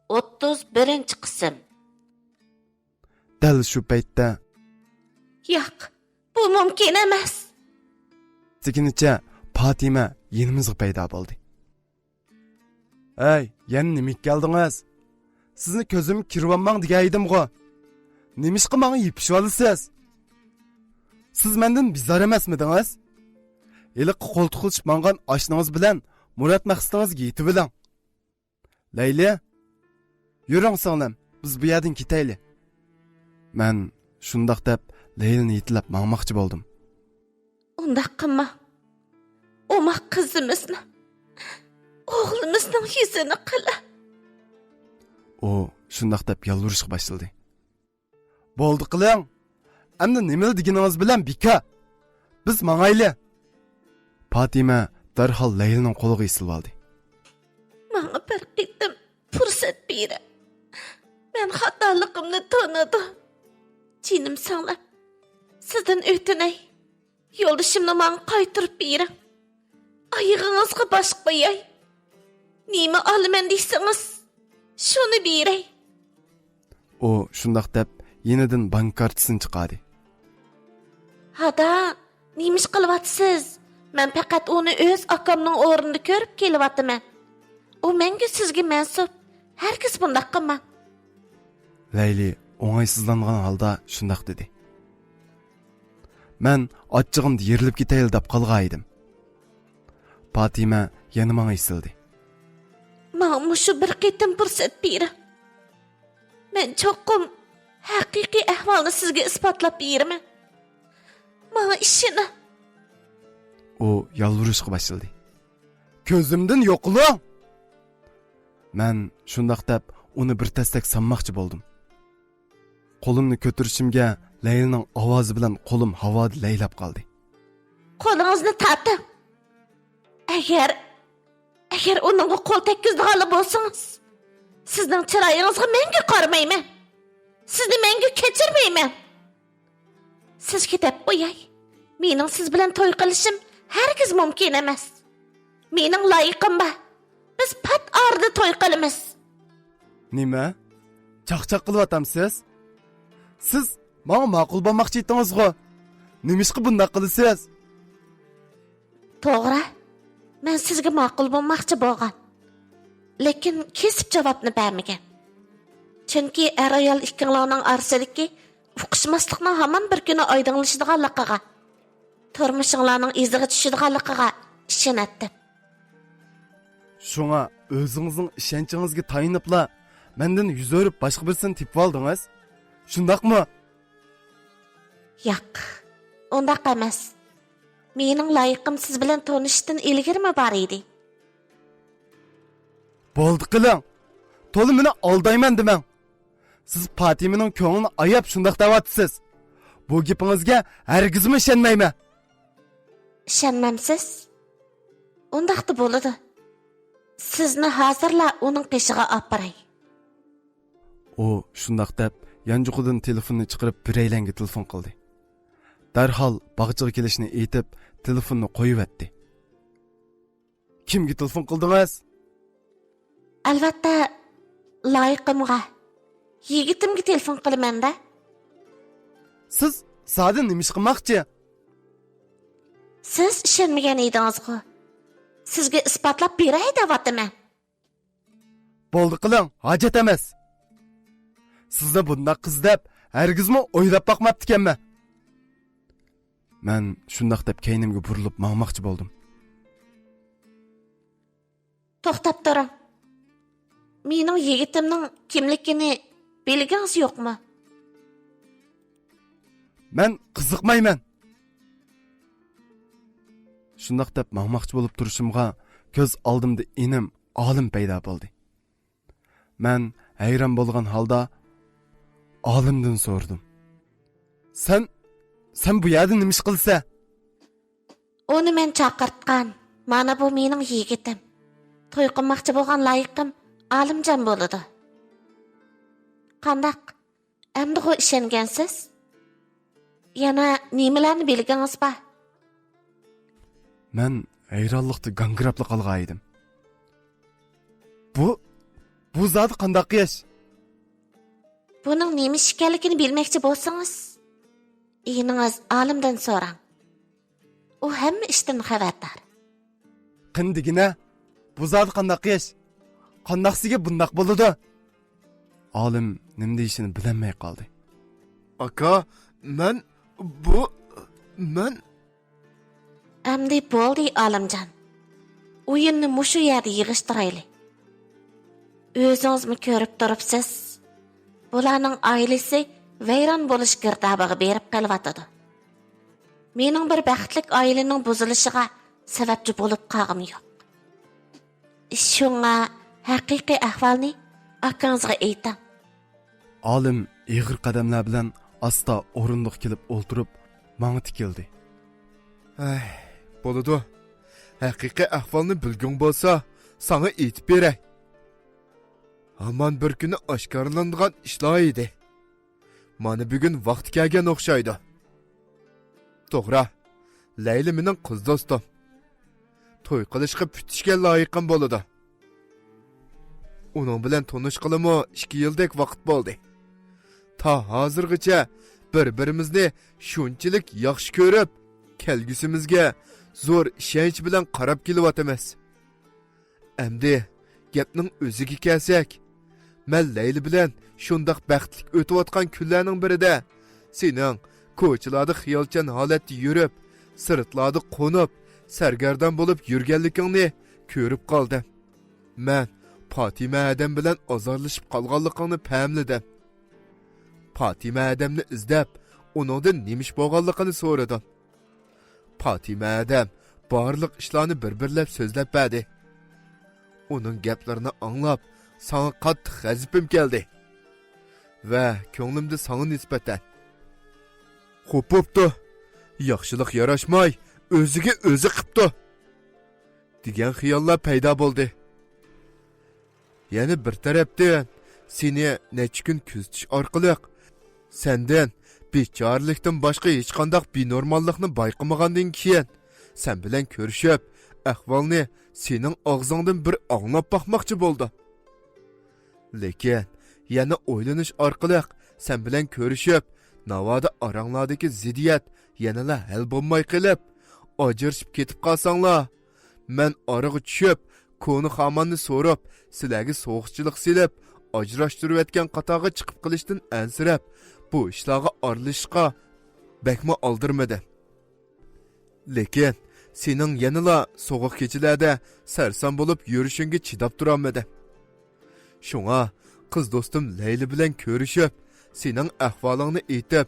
31 qism. Dal shu paytda Yo'q, bu mumkin emas. sekinicha Fatima yenimizga paydo bo'ldi. Ey, yana nima keldingiz? Sizni ko'zim kirvanmang degan edim-ku. Nimishqa menga yipishib olasiz? Siz mendan bizar emasmidingiz? Iliq qo'ltiqilib mangan oshnangiz bilan Murat maqsadingizga yetib biling. Layli, yuring singlim, biz bu yerdan ketayli. Men shundoq deb Laylini yetlab mangmoqchi bo'ldim. Undaq qilma. Oma qizimizni, o'g'limizning yuzini qila. O shundoq deb yalvurishga boshladi. Bo'ldi qiling. Endi nima deganingiz bilan bika. Biz mangayli. Fatima darhol Laylining qo'liga isilib oldi. Menga bir qitim fursat beri. Men xatoligimni tonidim. Jinim singlim, sizdan o'tinay. Yo'ldoshimni menga qaytarib bering. Oyog'ingizga bosh qo'yay. Nima olaman deysangiz, shuni beray. O shundoq deb yenidan bank kartasini chiqardi. Hada, nimish qilyapsiz? Men faqat uni o'z akamning o'rnida ko'rib kelyapman. U menga sizga mansub. Herkes bundoq qilma. Layli o'ng'aysizlangan holda shundoq dedi. Men ochchig'imda yerilib ketayli deb qolgan edim. Fatima yana menga isildi. Menga shu bir qitim fursat bering. Men cho'qim haqiqiy ahvolni sizga isbotlab beraman. Menga ishini. O yalvurishga boshladi. Ko'zimdan yo'qling. Men shundoq deb uni bir tasdak sanmoqchi bo'ldim. Qo'limni ko'tarishimga Laylining ovozi bilan qo'lim havoda laylab qoldi. Qo'lingizni torting. Agar uningga qo'l tekkizdigan bo'lsangiz, sizning chiroyingizga menga qaramayman. Sizni menga kechirmayman. Sizga deb qo'yay. Mening siz bilan to'y qilishim herkes mumkin emas. Mening loyiqim bor. Biz pat orada to'y qilamiz. Nima? Chaqchaq qilyapsiz? Siz menga ma'qul bo'lmoqchi edingiz-ku. Nimishqa bunday qilasiz? To'g'ri. Men sizga ma'qul bo'lmoqchi bo'lgan. Lekin kesib javobni bermagan. Chunki ayol ikkilarning orasidagi uqishmaslikning hamon bir kuni oydinlashadiganligiga, turmushinglarning iziga tushadiganligiga ishonatdim. Şuna o'zingizning ishonchingizga tayinibla mendan yuz o'rib boshqa birsini tepib oldingiz. Shundaqmi? Yo'q, undaq emas. Mening loyiqim siz bilan tanishishdan ilgirmi bor edi? Bo'ldi qiling. To'li meni aldayman demang. Siz Fatimaning ko'nglini ayab shundaq deyapsiz. Bu gapingizga hargizmi ishonmayman. Ishonmamsiz? Undaqda bo'ladi. Sizni hozirla uning peshiga olib boray. O shundaq deb yanjuqidan telefonni chiqarib biraylarga telefon qildi. Darhol bog'chaga kelishini aytib, telefonni qo'yib-etdi. Kimga telefon qildingiz? Albatta, loyiqimga. Yigitimga telefon qilaman-da. Siz sadin nima ish qilmoqchi? Siz ishonmagan edingiz-ku. Sizga isbotlab beray deyapman. Bo'ldi qiling, hojat emas. Sizni bunday qiz deb hargizmi o'ylab boqmabdi ekanman. Men shundoq deb keynimga burilib mangmoqchi bo'ldim. To'xtab turing. Mening yigitimning kimligini bilgingiz yo'qmi? Men qiziqmayman. Shundoq deb mangmoqchi bo'lib turishimga ko'z oldimda inim olim paydo bo'ldi. Men hayron bo'lgan holda olimdan so'radim. Sen bu yerda nima ish qilsa? Uni men chaqirtgan. Mana bu mening yigitim. To'y qilmoqchi bo'lgan loyiqim olimjon bo'ladi. Qandaq? Endi o ishongansiz? Yana nimalarni bilgingiz bor? Men hayronlikda gangirabli qolgan edim. bu zat qandaq ish? Bunun neymiş ekanligini bilmekçi bolsanız, iyiniz alimden soran. O hamma ishdan xabardor. Qindigina, bu zat qandaq ish? Qandaqsiga bundaq bo'ladi? Olim nima deyishini bilmay qoldi. Aka, men Amdi bo'ldi olimjon. O'yinni mushu yerda yig'ishtirayli. O'zingizmi ko'rib turibsiz? Bularning oilasi vayron bo'lish girdobig'iga berib qelyotdi. Mening bir baxtlik oilaning buzilishiga sababchi bo'lib qolg'im yo'q. Shunga haqiqiy ahvolni akangizga aytam. Olim ig'ir qadamlar bilan asta o'rindiq kelib o'ltirib, menga tikildi. Ay, bo'ladi. Haqiqiy ahvolni bilgung bo'lsa, sana aytib beray. Aman bir kuni oshkorlanadigan ishlar edi. Mana bugun vaqt kelgan o'xshaydi. To'g'ri, Layli mening qiz do'stim. To'y qilishga putishga loyiqim bo'ladi. Uning bilan tanishqilimi 2 yildek vaqt bo'ldi. Ta hozirgacha bir-birimizni shunchalik yaxshi ko'rib, kelgusimizga zo'r ishonch bilan qarab kelyapmiz. Endi gapning o'ziga kelsak, men Layli bilan shundoq baxtli o'tayotgan kunlarning birida sening ko'chalarda xiyolchan holatda yurib, sirtlarda qo'nib, sargardon bo'lib yurganligingni ko'rib qoldim. Men Fatima adam bilan ozorlashib qolganligingni fahmladim. Fatima adamni izlab, uningdan nemish bo'lganligini so'radim. Fatima adam barliq ishlarni bir-birlab so'zlab berdi. Uning gaplarini anglab, sana qattiq g'azabim keldi. Va ko'nglimda sana nisbatan xo'popdi. Yaxshilik yarashmay, o'ziga o'zi qipti degan xiyollar paydo bo'ldi. Yana bir tarafdan seni necha kun kuzatish orqali sendan bechorlikdan boshqa hech qanday benormallikni bayqamagandan keyin sen bilan ko'rishib, ahvolni sening og'zingdan bir anglab boqmoqchi bo'ldi. Lekin yana o'ylanish orqali sen bilan ko'rishib, navoda oranglardagi ziddiyat yanala hal bo'lmay qilib, ajrashib ketib qolsanglar, men oraga tushib, koni xamanni so'rab, sizlarga so'g'chilik silib, ajrashtirib etgan qatoga chiqib qilishdan ansirab, bu ishlarga aralashishga bakma oldirmadi. Lekin sening yanala so'g'uq kechalarda sarson bo'lib yurishingga chidab turolmadi. Shunga qiz do'stim Layli bilan ko'rishib, sening ahvolingni aytib,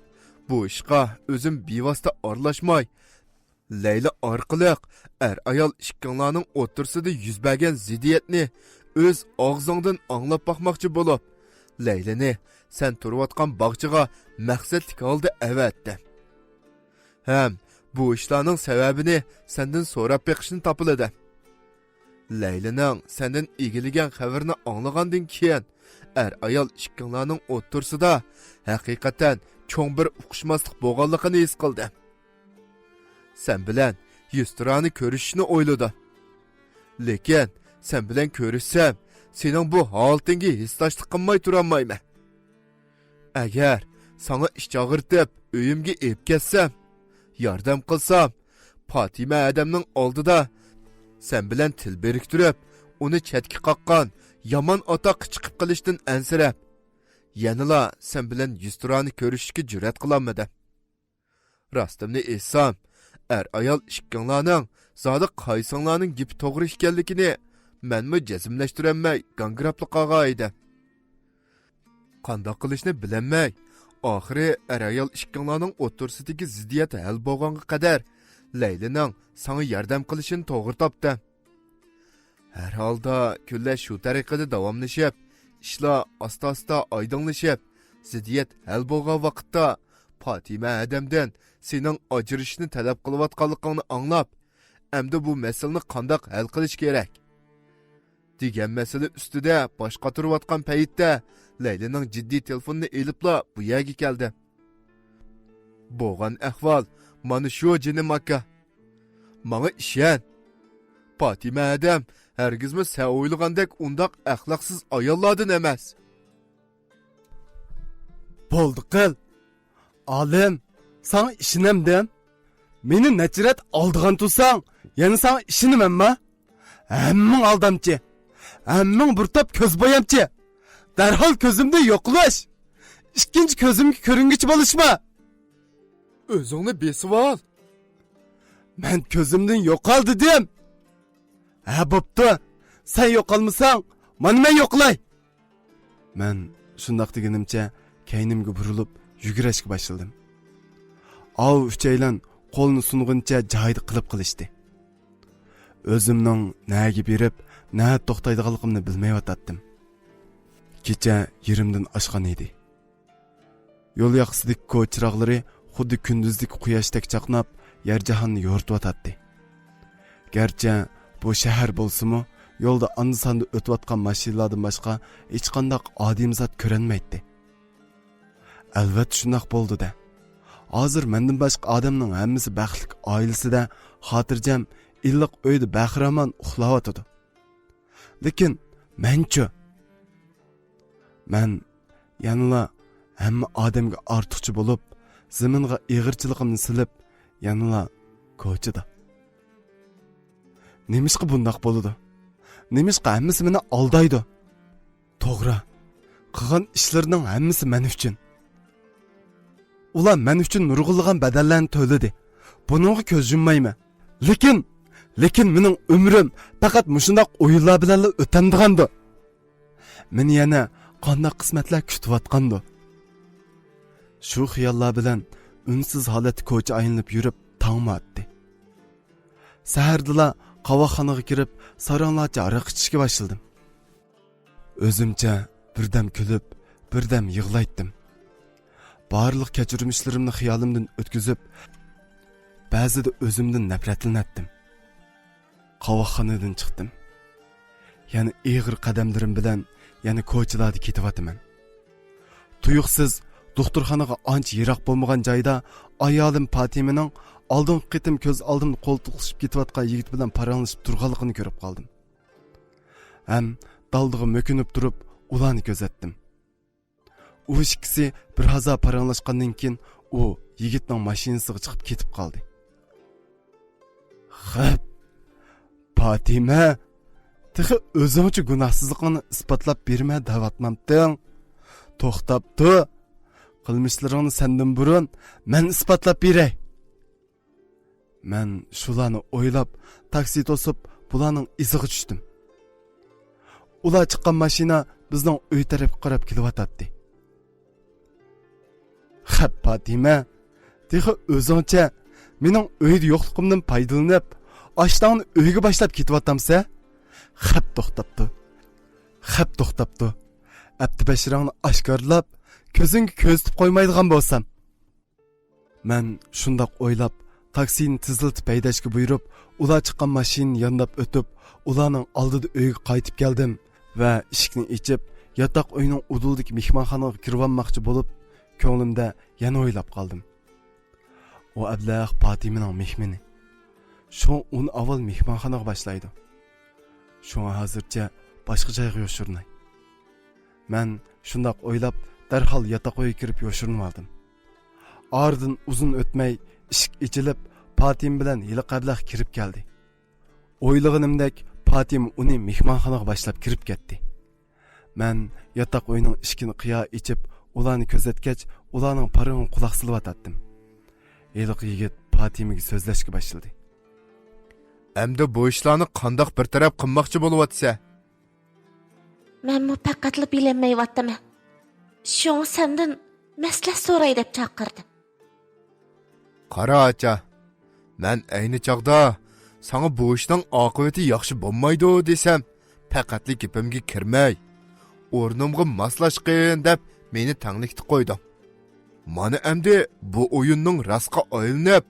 bu ishga o'zim bevosita aralashmay, Layli orqali ayol ikkinglarning o'rtasida yuz bergan ziddiyatni o'z og'zingdan anglab boqmoqchi bo'lib, Laylini sen turayotgan bog'chaga maqsadlik holda avatdi. Ham bu ishlarning sababini sendan so'rab beqishni topiladi. Laylining sendan egilgan xabarni anglagandan keyin ayol ikkinglarning o'rtasida haqiqatan cho'ng bir uqishmaslik bo'lganligini his qildi. Sen bilan yuztirani ko'rishishni o'yladi. Lekin sen bilan ko'rishsam, sening bu holatingga hissashlik qilmay turolmayman. Agar sana ish chog'irtib, uyimga ep ketsam, yordam qilsam, Fatima adamning oldida sen bilan til biriktirib, uni chetga qoqqan yomon ota chiqib qilishdan ansirab, yanala sen bilan yuztirani ko'rishishga jur'at qilolmadim. Rostimni aytsam, ayol ikkinglarning zodi qaysinglarning gapi to'g'ri ekanligini menmi jazmlashtirolmay gangrabli qolgan edi. Qandoq qilishni bilmay, oxiri ayol ikkinglarning o'rtasidagi ziddiyat hal bo'lganga qadar Laylining sana yordam qilishini to'g'ri topdi. Har holda kunlar shu tariqada davomlashib, ishlar asta-asta oydinlashib, ziddiyat hal bo'lgan vaqtda Fatima adamdan sening ajrashishni talab qilayotganligingni anglab, endi bu masalani qandoq hal qilish kerak degan masala ustida bosh qotirayotgan paytda Laylining jiddiy telefonini elibla bu yerga keldi. Bo'lgan ahvol mana shu jinim aka. Menga ishon. Fatima adam Hergizmi sen o'ylagandek undaq axloqsiz ayollardan emas. Bo'ldi qil. Olim, sana ishinamdim. Meni nachirat oldigan tursang, yana sana ishinamanma. Hammang aldamchi. Hammang bir top ko'zbo'yamchi. Darhol ko'zimda yo'qlash. Ikkinchi ko'zimga ko'ringichi bo'lishma. O'zingni besib ol. Men ko'zimdan yo'qol dedim. Ha bo'pti. Sen yo'qolmasang, mana men yo'qlay. Men shundoq deganimcha kaynimga burilib yugurishga boshladim. Av uchaylan qo'lni sunguncha joyida qilib qilishdi. O'zimning naga berib, na to'xtaydiganligimni bilmayotdim. Kecha yerimdan oshgan edi. Yo'l yoqsidagi ko'chiraqlari xuddi kunduzdagi quyoshdek chaqnab, yer jahonni yo'rtib. Garchi bu shahar bo'lsa-mu, yo'lda andi-sandi o'tayotgan mashinalardan boshqa hech qanday odam zot ko'rinmaydi. Albatta shundoq bo'ldi-da. Hozir mendan boshqa odamning hammasi baxtli oilasida xotirjam, illiq uyda bahramon uxlayotdi. Lekin men-chi? Men yanala hamma odamga ortiqcha bo'lib, zaminga ig'irchiligimni silib, yanala ko'chada. Nemishqa bundoq bo'ladi? Nemishqa hammasi meni aldaydi? To'g'ri. Qilgan ishlarning hammasi men uchun. Ular men uchun nurg'ulg'an badallarni to'ladi. Buningga ko'z yummayman. Lekin mening umrim faqat mushundoq o'yinlar bilan o'tamdigandi. Meni yana qanday qismatlar kutayotgandi. Shu xiyollar bilan unsiz holatda ko'cha aylanib yurib tongmi otdi. Sahardala qavoxonaga kirib, saronlarcha aroq ichishga boshladim. O'zimcha birdam kulib, birdam yig'laydim. Barliq kechirmishlarimni xiyolimdan o'tkazib, ba'zida o'zimdan nafratlanatdim. Qavoxonadan chiqdim. Yani ig'ir qadamlarim bilan yana ko'chalarda ketyapman. Tuyuqsiz doktorxonaga ancha yiroq bo'lmagan joyda ayolim Fatimaning oldingi qitim ko'z oldimda qo'ltiqlashib ketayotgan yigit bilan paranglashib turganligini ko'rib qoldim. Ham daldiga mo'kinib turib, ularni kuzatdim. U ikkisi bir hazo paranglashgandan keyin u yigitning mashinasiga chiqib ketib qoldi. Xo'p, Fatima, tig'i o'zingcha gunohsizligini isbotlab berma davatmamding. To'xtabdi. Qilmishlaringni sendan burun men isbotlab beray. Men shularni o'ylab, taksi to'sib, bularning iziga tushdim. Ular chiqqan mashina bizning uy tarafga qarab kelyotdi. Xo'p, Fatima, tig'i o'zingcha mening uyda yo'qligimdan foydalanib, ashtonni uyga boshlab ketyaptamsa? Xo'p, to'xtabdi. Abdi bashirangni oshkorlab, ko'zingga ko'zitib qo'ymaydigan bo'lsam. Men shundoq o'ylab, taksini tiziltib haydashga buyurib, ular chiqqan mashinani yondab o'tib, ularning oldida uyga qaytib keldim va eshikni ochib, yotoq uyning uduldagi mehmonxonaga kirib bo'lib, ko'nglimda yana o'ylab qoldim. O ablah Fatimaning mehmoni. Shu uni avval mehmonxonaga boshlaydi. Shunga hozircha boshqa joyga yo'shirnay. Men shundoq o'ylab, darhol yotoq uyga kirib yo'shirinib oldim. Ardın uzun o'tmay eshik ochilib, Fatima bilan yiliqarliq kirib keldi. O'ylaganimdek Fatima uni mehmonxonaga boshlab kirib ketdi. Men yotoq uyning eshigini qiyo ichib, ularni ko'zatgach, ularning paringini quloq silib Eliq yigit Fatimaga so'zlashga boshladi. Endi bu ishlarni qandoq bir taraf qilmoqchi bo'lyapsa? Men muvaffaqiyatli bilinmayaptim. Şoň senden maslahat so'ray deb chaqirdim. Qara acha, men ayni chaqda sana bu ishning oqibati yaxshi bo'lmaydi desam, faqatli gapimga kirmay, o'rnimga moslashqin deb meni tanglikdi qo'ydim. Mana endi bu o'yinning rastqa aylanib,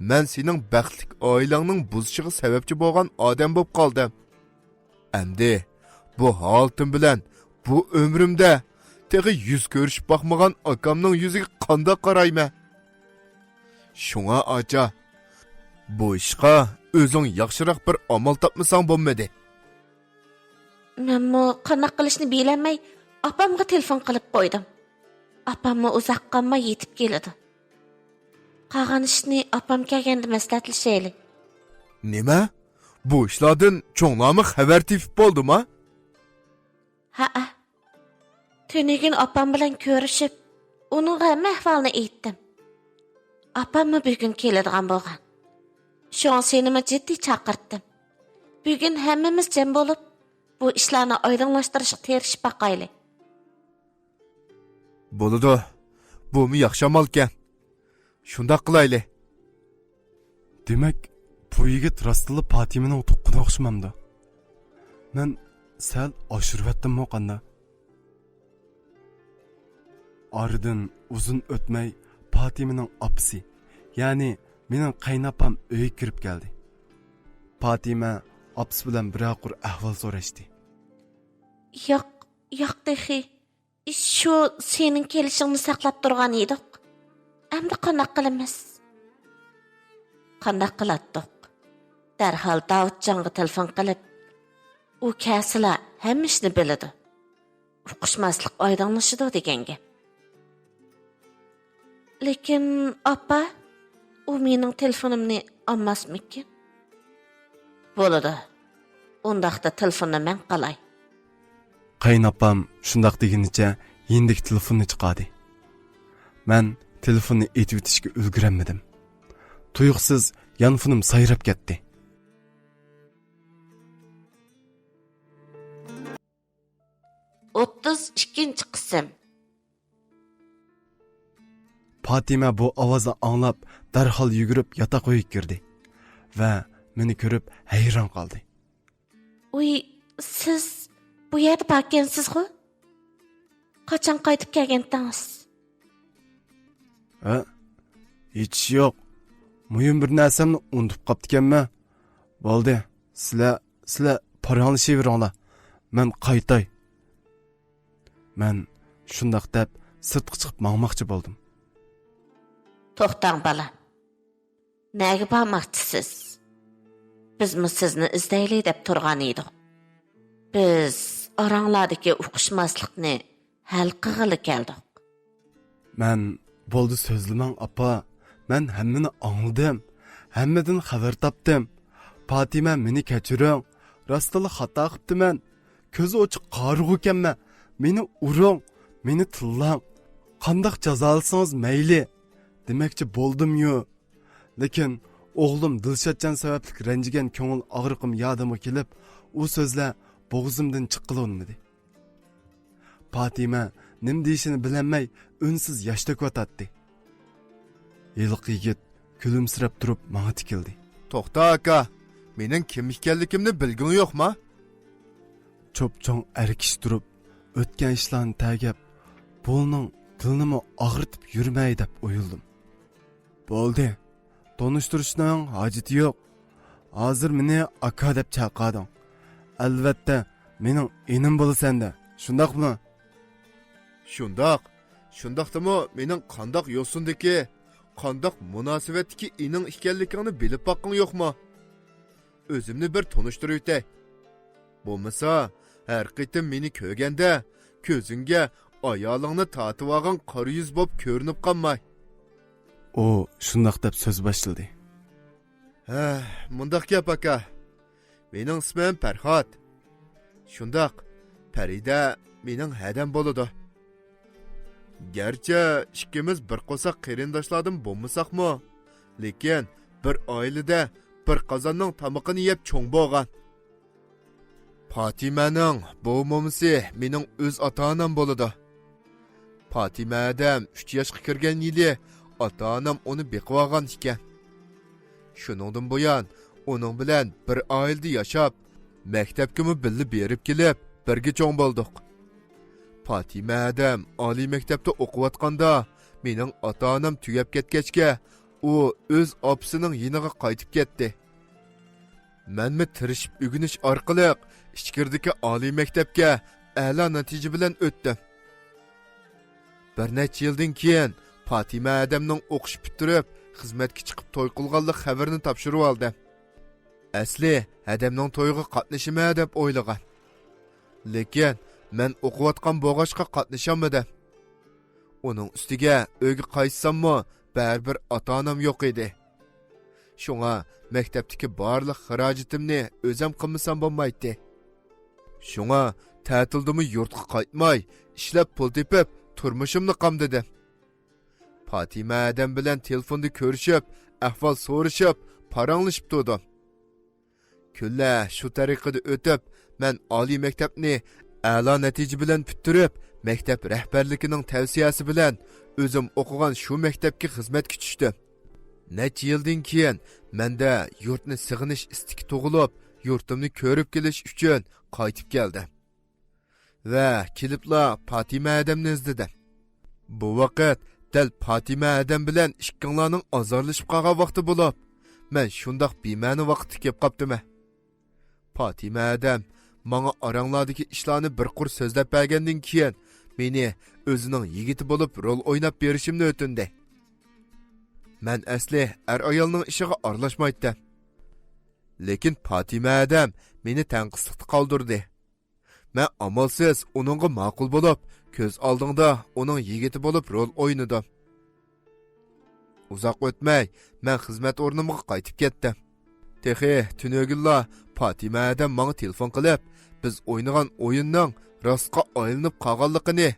men sening baxtli oilangning buzishiga sababchi bo'lgan odam bo'lib qoldim. Endi bu holatim bilan bu umrimda tegi yüz ko'rishib bakmagan akamning yuziga qanday qarayman? Shunga acha, bu ishqa o'zing yaxshiroq bir amal topmasang bo'lmadi. Menmi qanaq qilishni bilemay, opamga telefon qilib qo'ydim. Opammi uzoq qolmay yetib keladi. Qolgan ishni opam kelganda maslahatlashayli. Nima? Bu ishlardan cho'nglarmi xabar tepib bo'ldimi? Ha. Tünügün opam bilan ko'rishib, uning hamma ahvolini aytdim. Opammi bugun keladigan bo'lgan. Sho'ng senimi jiddiy chaqirtdim. Bugun hammamiz jam bo'lib, bu ishlarni oydinlashtirishga tirishib baqayli. Bo'ladi. Bumi yaxshi amalkan. Shunda qilayli. Demak, bu yigit rastlı Patimening tuqquni o'xshamamdi. Men sal oshirvatdim qanda. Aradan uzun o'tmay Patimening opsi, ya'ni mening qaynapam uyga kirib keldi. Patime ops bilan biraqur ahvol so'rashdi. Yo'q dehi. Shu sening kelishingni saqlab turgan edik. Endi qanday qilamiz? Qanday qilatdik? Darhol Davudjonga telefon qilib, u kasila hamma ishni biladi. Uqishmaslik oydinlashidi deganga. Lekin opa, u mening telefonimni olmasmikin? Bo'ladi. Undaqda telefonni men qilay. Qaynapam shundoq deginicha yendik telefonni chiqardi. Men telefonni etib o'tishga ulgurmadim. Tuyuqsiz yanfonim sayrab ketdi. O'ttiz ikkinchi qism. Patime bu ovozni anglab darhol yugurib yotoqqa kirdi va meni ko'rib hayron qoldi. Uy, siz bu yerda borgansiz-ku? Qachon qaytib kelgandingiz? Hech yo'q. Muhim bir narsamni unutib qoptikanmi? Bo'ldi. Sizlar paranlashaveringlar. Men qaytay. Men shundoq deb sirtqa chiqib mangmoqchi bo'ldim. To'xtang bola. Nega bormoqchisiz? Bizmi sizni izlayli deb turgan edik. Biz oranglardagi uqishmaslikni hal qilg'ili keldik. Men bo'ldi so'zlamang apa. Men hammani angladim. Hammadan xabar topdim. Patime meni kechiring. Rostla xato qilibdiman. Ko'zi ochiq qarg'u ekanman. Meni uring, meni tillang. Qandoq jazolasangiz mayli. Demakchi bo'ldim-yu. Lekin o'g'lim Dilshodjon sababli ranjigan ko'ngil og'riqim yodimga kelib, u so'zlar bo'g'zimdan chiqqilolmadi. Patime nim deyishini bilamay unsiz yosh to'kayotdi. Yiliq yigit kulimsirab turib menga tikildi. To'xta aka. Mening kim ekanligimni bilgin yo'qmi? Cho'pchong erkish turib, o'tgan ishlarni tagib, bo'lning dilnimi og'ritib yurmay deb o'yildim. Bo'ldi. Tanishtirishning hojati yo'q. Hozir meni aka deb chaqading. Albatta, mening enim bo'lasanda. Shundaqmi? Shundaqdimi mening qandoq yo'sindiki, qandoq munosabatdagi ening ekanligingni bilib boqqing yo'qmi? O'zimni bir tanishtirib o'tay. Bo'lmasa, har qitim meni ko'rganda ko'zingga ayolingni tatib olgan qora yuz bo'lib ko'rinib qolmay. O shundoq deb so'z boshladi. Mundaq gap aka. Mening ismim Farhod. Shundoq, Farida mening hadam bo'ladi. Gerçi ikkimiz bir qo'saq qarindoshlardan bo'lmasaqmi, lekin bir oilada bir qozonning tamoqini yeb cho'ng bo'lgan. Patimening bu momisi mening o'z ota-onam bo'ladi. Patime adam 3 yoshga kirgan yili ota-onam uni beqib olgan ekan. Shuningdan buyon uning bilan bir oilada yashab, maktabga birga berib kelib, birga cho'ng bo'ldik. Patime adam oliy maktabda o'qiyotganda, mening ota-onam tugab ketgachga, u o'z opasining yiniga qaytib ketdi. Menmi tirishib o'g'inish orqali ichkirdagi oliy maktabga a'lo natija bilan o'tdim. Bir necha yildan keyin Patime adamning o'qish bitirib, xizmatga chiqib to'y qilganlik xabarini topshirib oldim. Asli adamning to'yiga qatnashimay deb o'ylagan. Lekin men o'qiyotgan bo'g'ashqa qatnasholmadim. Uning ustiga uyga qaytsammi, baribir ota-onam yo'q edi. Shunga maktabdagi barliq xarajatimni o'zim qilmasam bo'lmaydi. Shunga ta'tildimi yurtga qaytmay, ishlab pul tepib, turmushimni qamdidim. Fatima adam bilan telefonda ko'rishib, ahvol so'rashib, paranglashib turdim. Kunlar shu tariqada o'tib, men oliy maktabni a'lo natija bilan bitirib, maktab rahbarligining tavsiyasi bilan o'zim o'qigan shu maktabga xizmatga tushdim. Necha yildan keyin menda yurtni sig'inish istiki tug'ilib, yurtimni ko'rib kelish uchun qaytib keldim. Va kelibla Fatima adamni izladim. Bu vaqt dal Fatima adam bilan ikkinglarning azorlashib qolgan vaqti bo'lib, men shundoq bema'ni vaqtga kelib qopdim. Fatima adam menga oranglardagi ishlarni bir qur so'zlab bergandan keyin meni o'zining yigiti bo'lib rol o'ynab berishimni o'tindi. Men asli ayolning ishiga aralashmaydim. Lekin Fatima adam meni tanqislikda qoldirdi. Men amalsiz uningga ma'qul bo'lib, ko'z oldingda uning yigiti bo'lib rol o'ynadim. Uzoq o'tmay, men xizmat o'rnimga qaytib ketdim. Texi tunogilla Fatima adam menga telefon qilib, biz o'ynagan o'yinning rostga aylanib qolganligini,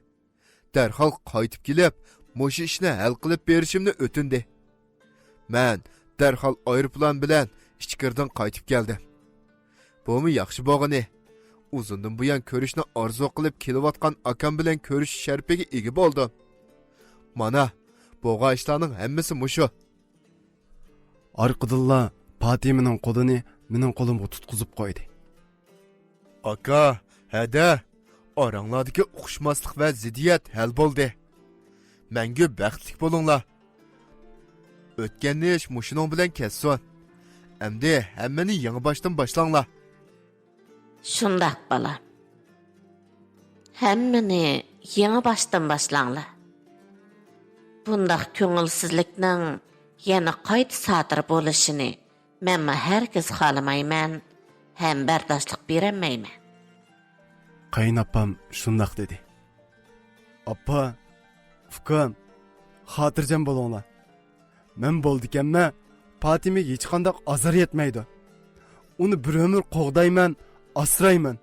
darhol qaytib kelib, mo'sha ishni hal qilib berishimni o'tindi. Men darhol aeroplan bilan ichkirdan qaytib keldim. Bumi yaxshi bo'lgani, uzundan buyon ko'rishni orzu qilib kelayotgan akam bilan ko'rish sharpiga ega bo'ldim. Mana, bo'g'a ishlarning hammasi mushu. Arqidilla Fatimaning qo'lini mening qo'limga tutqizib qo'ydi. Aka, hada, oranglardagi o'xshmaslik va ziddiyat hal bo'ldi. Menga baxtli bo'linglar. O'tgan ish mushuning bilan kessin. Endi hammani yangi boshdan boshlanglar. Shundoq bola. Hammani yangi boshdan boshlanglar. Bundaq ko'ngilsizlikning yana qayta sodir bo'lishini men hargiz xohlamayman, ham bardoshlik bermayman. Qaynapam shundoq dedi. Appa, ukam, xotirjam bo'linglar. Men bo'ldikanman, Fatimaga hech qanday azor yetmaydi. Uni bir umr qo'g'dayman, asrayman.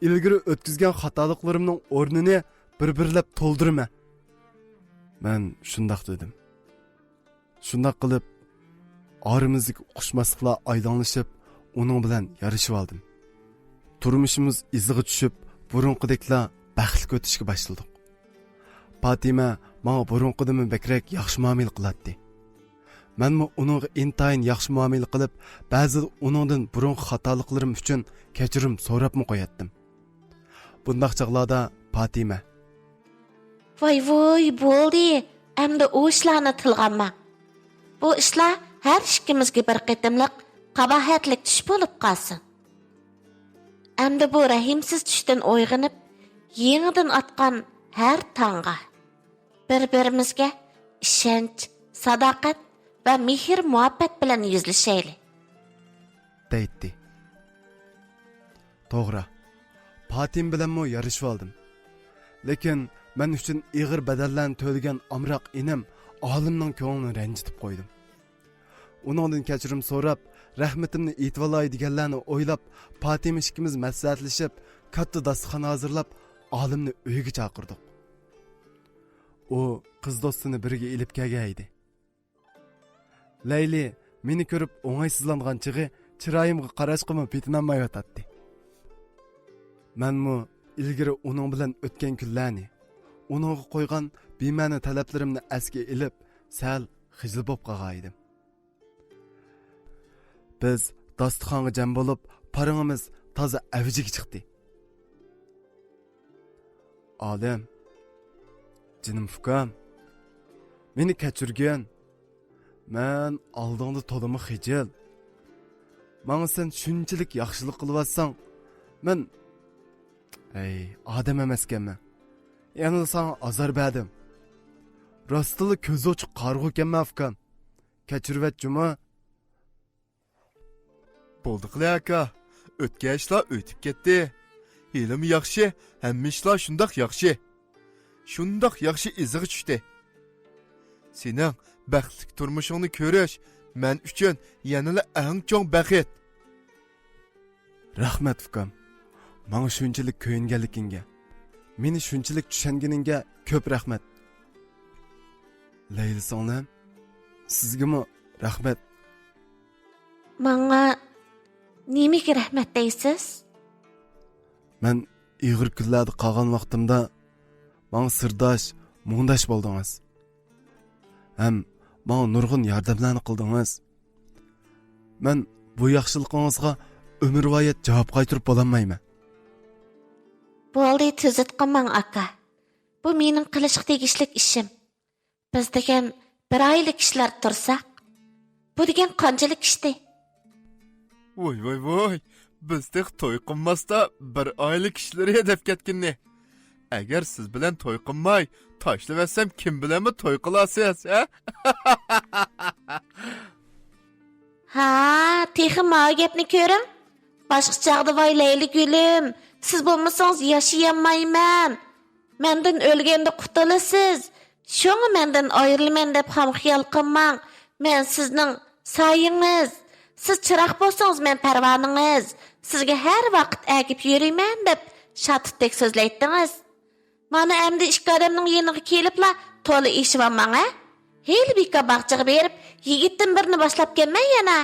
Ilgari o'tkazgan xatoliklarimning o'rnini bir-birlab to'ldiraman. Men shundoq dedim. Shundoq qilib, oramizdagi o'xshmasliklar aylanlashib, uning bilan yarashib oldim. Turmushimiz iziga tushib, burunqideklar baxtli o'tishga boshladik. Fatima menga burunqidan bakrak yaxshi muomala qiladi. Menmi uningga intayin yaxshi muomala qilib, ba'zi uningdan burunqi xatoliklarim uchun kechirim so'rabmi qo'yatdim. Bundaq chaqlarda Fatima: Voy bo'ldi. Endi o ishlarni tilg'anma. Bu ishlar har ikkimizga bir qitimliq qabahatlik tush bo'lib qolsin. Endi bu rahimsiz tushdan uyg'onib, yengidan atgan har tongga bir-birimizga ishonch, sadoqat va mehr muhabbat bilan yuzlashaylik. deydi. To'g'ri. Fatim bilanmi yarashib oldim. Lekin men uchun ig'ir badallarni to'lagan amroq inim olimning ko'nglini ranjitib qo'ydim. Uningdan kechirim so'rab, rahmatimni aytib olay deganlarni o'ylab, Fatim ikkimiz maslahatlashib, katta dasturxon hozirlab, olimni uyga chaqirdik. U qiz do'stini birga ilib kelgan edi. Layli meni ko'rib o'ng'aysizlangan chig'i chiroyimga qarashqimi petinolmayotdi. Menmi ilgari uning bilan o'tgan kunlarni, uningga qo'ygan bema'ni talablarimni asga ilib, sal xijil bo'lib qolgan edim. Biz dasturxonga jam bo'lib, parangimiz toza avijiga chiqdi. Olim, jinim ukam, meni kechirgin. Men oldingda to'limi xijil. Menga sen shunchalik yaxshilik qilyapsan, men odam emaskanman. Yana sana azor berdim. Rostili ko'z ochiq qarg'u ekanman ukam. Kechirvatjimi? Bo'ldiqlar aka, o'tgan ishlar o'tib ketdi. Helim yaxshi, hamma ishlar shundoq yaxshi. Shundoq yaxshi iziga tushdi. Sening baxtli turmushingni ko'rish men uchun yanada eng cho'ng baxt. Rahmat ukam. Manga shunchalik ko'yinganligingga, meni shunchalik tushunganingga ko'p rahmat. Leyla singlim, sizga rahmat. Manga nimaga rahmat deysiz? Men ig'ir kunlarda qolgan vaqtimda manga sirdosh, muңdash bo'ldingiz. Ham manga nurg'un yordamlarni qildingiz. Men bu yaxshiligingizga umrvoyat javob qaytarib bo'lolmayman. Bo'ldi, tuzit qilmang aka. Bu mening qilishga tegishli ishim. Biz degan bir oylik ishlar tursak, bu degan qanchalik ishdi? Voy. Bizdek to'y qilmasda bir oylik ishlari deb ketkinni. Agar siz bilan to'y qilmay, tashlavatsam kim bilanmi to'y qilasiz, ha? Ha, texi ma gapni ko'ring. Boshqa chaqda voy Leyli gulim, siz bo'lmasangiz yashayolmayman. Mendan o'lganda qutulasiz. Şoňa menden aýrylman dep ham xiyal qilmang. Men sizning sayingiz. Siz çıraq bolsaňyz men parwanyňyz. Sizge her wagt ägip ýürimen dep şatdyk sözleýtdiňiz. Mana ämdi iki adamnyň ýanyga kelipla toly işiwammaň ha? Heli bir kabakçygy berip yigitden birini başlap gelmen ýana.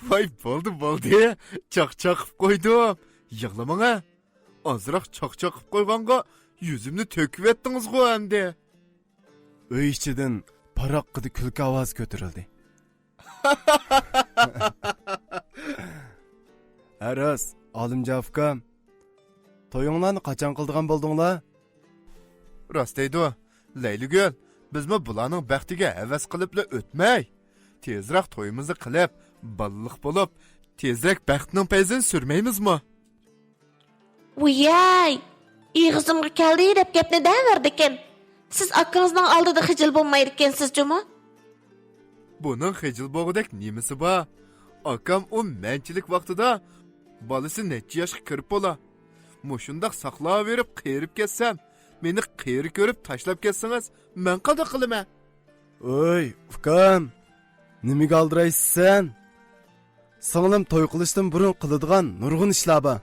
Vay boldy. Çaq-çaq qıp koydum. Yığlamaň ha. Azrak çaq-çaq qıp koyganga yüzümni töküp etdiňiz go ämdi. Öý içinden parak qıdy külki awaz kötürildi. Aras, Alimjafkam. Toyuňlarny qaçan qıldygan bolduňlar? Rast eydi. Leylygül, bizmi bulanyň baxtiga heves qılıpla ötmey. Tezrak toyumuzu qılıp, ballyk bolup, tezrak baxtnyň pezini sürmeýmizmi? Uyay, iğizimga keldi dep gepni däwerdikin. Siz akаңyznyň aldyda hyjyl bolmaýdykensiz juma? Bunun hıcıl boğudek nimesi ba? Akam o mençilik vaktida balısı neçi yaşa kırıp bola. Muşundak saklağa verip qeyrip kessem, meni qeyri görüp taşlap kessiniz, men qada qılıma. Oy, ukam, nimiga aldıraysiz sen? Singlim toy qilishdan burun qiladigan nurg'un ishlar bor.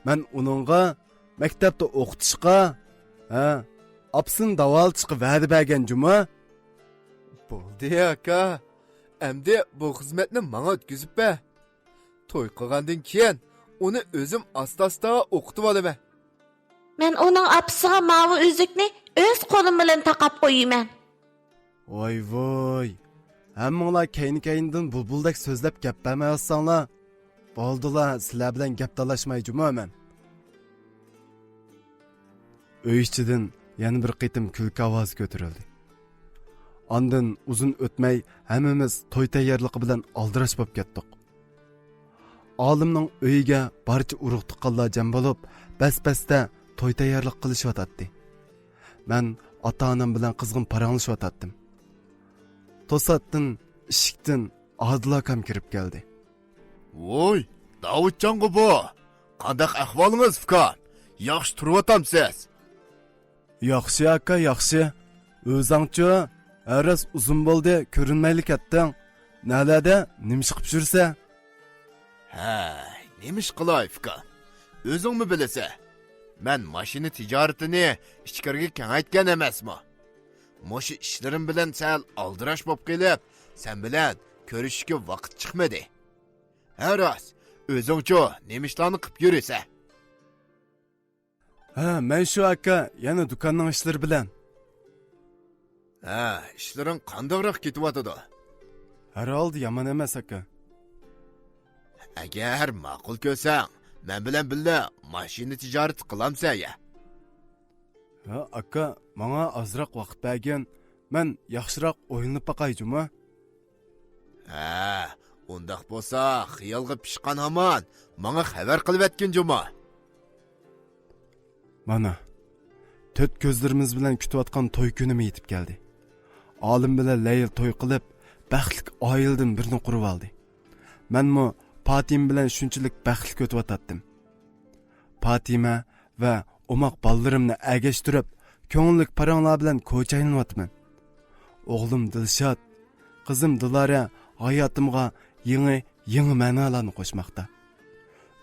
Men uningga maktabda o'qitishga, apsin davolishga va'da bergan juma. Boldi aka, emdi bu xizmetni mana ötküzüp be. Toy qilgandan keyin uni özüm asta-asta o'qitib olaman. Men onun apsyga mawy üzükni öz kolum bilen taqap qoýyman. Voy. Hammanglar keyin-keyindan bulbuldek sözlep gap bermeýäsňlar. Boldylar, sizler bilen gap talashmay jumaman. Öý içinden yana bir qitim külki awaz kötürildi. Ondan uzun ötmey hammamiz toy tayyorligi bilan aldirash bop ketdik. Olimning öýüge barcha urug' tuqqanlar jam bolup, bas-basda toy tayyorlik qilishyotdi. Men ota-onam bilan qizg'in paranglashyotatdim. Tosatdan, ishikdan Adil akam kirib keldi. Voy, Davudjon bu. Qanday ahvolingiz fikar? Yaxshi turyotamsiz? Yaxshi aka, yaxshi. O'zingchi aras uzun bo'ldi, ko'rinmaylik ketding. Nalada nima chiqib yursa? Ha, nemish qilay fikar? O'zingmi bilasa? Men mashina tijoratini ichkariga kengaytgan emasmi? Moshi ishlarim bilan sal aldirash bo'lib kelib, sen bilan ko'rishishga vaqt chiqmadi. Aras, o'zingchi nima ishlarni qilib yurisa? Ha, men shu aka, yana do'konning ishlari bilan. Ha, ishlaring qandoqroq ketyotidi? Herhalde yomon emas aka. Agar ma'qul ko'rsang, men bilan birga mashina tijorati qilamsa ya. Ha, aka, menga ozroq vaqt bergin. Men yaxshiroq o'yinib baqay juma. Ha, undaq bo'lsa, xiyolga pishqan hamon menga xabar qilib etgin juma. Mana, to'rt ko'zlarimiz bilan kutayotgan to'y kunim yetib keldi. Olim bilan Leyl to'y qilib, baxtlik oildan birini qurib oldi. Menmi Fatim bilan shunchalik baxtli o'tib o'tatdim. Fatima va omoq ballalarimni agashtirib, ko'ngillik paranglar bilan ko'cha aylanayapman. O'g'lim Dilshod, qizim Dilara hayotimga yangi ma'nolarni qo'shmoqda.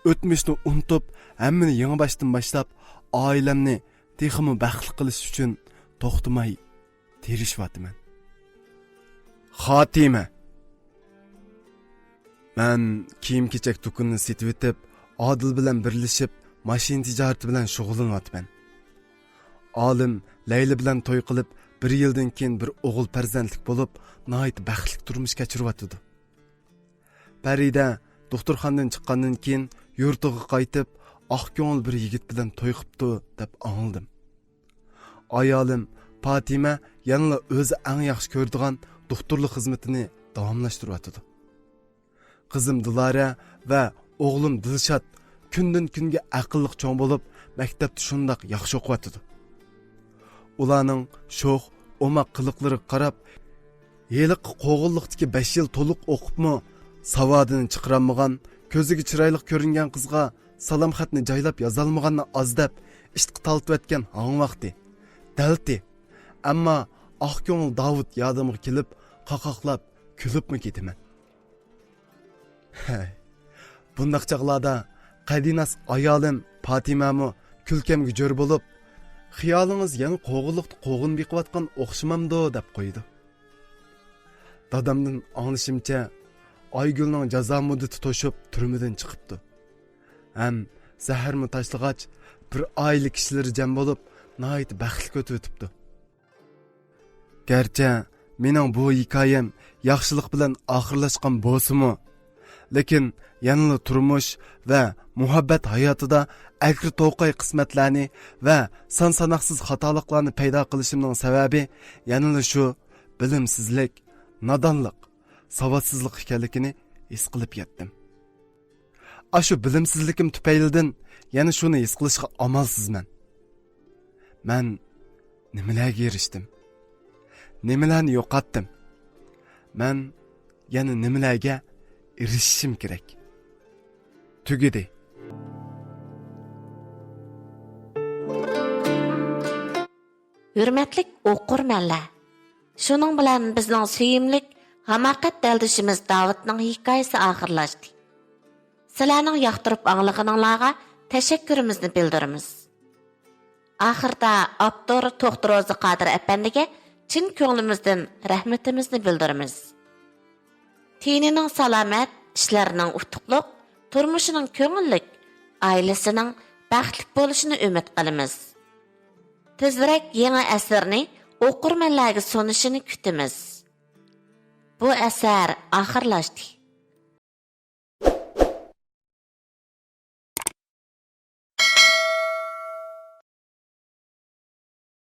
O'tmishni unutib, hammani yangi boshdan boshlab, oilamni texmi baxtli qilish uchun to'xtamay tirishyapman. Xotima. Men kiyim-kechak do'konini setib etib, Odil bilan birlashib, mashina tijorati bilan shug'ullanyapman. Olim Layli bilan to'y qilib, 1 yildan keyin bir o'g'il farzandlik bo'lib, nihoyat baxtli turmush kechiryapti. Farida doktorxonadan chiqqandan keyin yurtiga qaytib, oq ko'ngil bir yigit bilan to'y qilibdi deb angladim. Ayolim Fatima yanıla o'zi eng yaxshi ko'radigan doktorlik xizmatini davomlashtiryapti. Qizim Dilara va o'g'lim Dilshod kundan kunga aqlli cho'ng bo'lib, maktabda shundoq yaxshi o'qiyapti. Ularning sho'x, omoq qiliqlariga qarab, yeliq qo'g'illiqdagi 5 yil to'liq o'qibmi, savodini chiqarmagan, ko'ziga chiroyli ko'ringan qizga salom xatni joylab yozolmaganni oz deb ishtiq taltiyotgan hang vaqti. Dalti. Ammo oq ko'ngil Davud yodimga kelib, qaqoqlab, kulibmi ketaman. Bundaq chaqlarda Qadinas ayolim Fatimami kulkamga jo'r bo'lib, xiyolingiz yana qo'g'illiqda qo'g'in biqiyotgan o'xshamamdi deb qo'ydi. Dadamdan anglashimcha, Aygulning jazo muddati to'shib turmadan chiqibdi. Ham zaharmi tashlag'ach bir oila kishilari jam bo'lib, nihoyat baxtli o'tibdi. Garchi mening bu hikoyam yaxshilik bilan oxirlashgan bo'lsa-mu, lekin yanıla turmush va muhabbat hayotida akri to'qay qismatlarni va son-sanoqsiz xatoliklarni paydo qilishimning sababi yanıla shu bilimsizlik, nodonlik, savodsizlik ekanligini his qilib yetdim. Ashu bilimsizlikim tufaylidan yana shuni his qilishga amalsizman. Men nimalarga erishdim? Nimalarni yo'qotdim? Men yana nimalarga erishishim kerak? Tugidi. Hürmetlik o'qirmanlar. Shuning bilan bizning suyimlik hamoqat daldishimiz Davudning hikoyasi oxirlashdi. Sizlarning yoqtirib anglaganinglarga tashakkurimizni bildiramiz. Oxirda avtor To'xtir Ro'zi Qodir apandiga chin ko'nglimizdan rahmatimizni bildiramiz. Tinining salomat, ishlarining utuqliq, turmushining ko'ngillik, oilasining baxtli bo'lishini umid qilamiz. Tezroq yangi asarni o'qirmanlarga sunishini kutamiz. Bu asar oxirlashdi.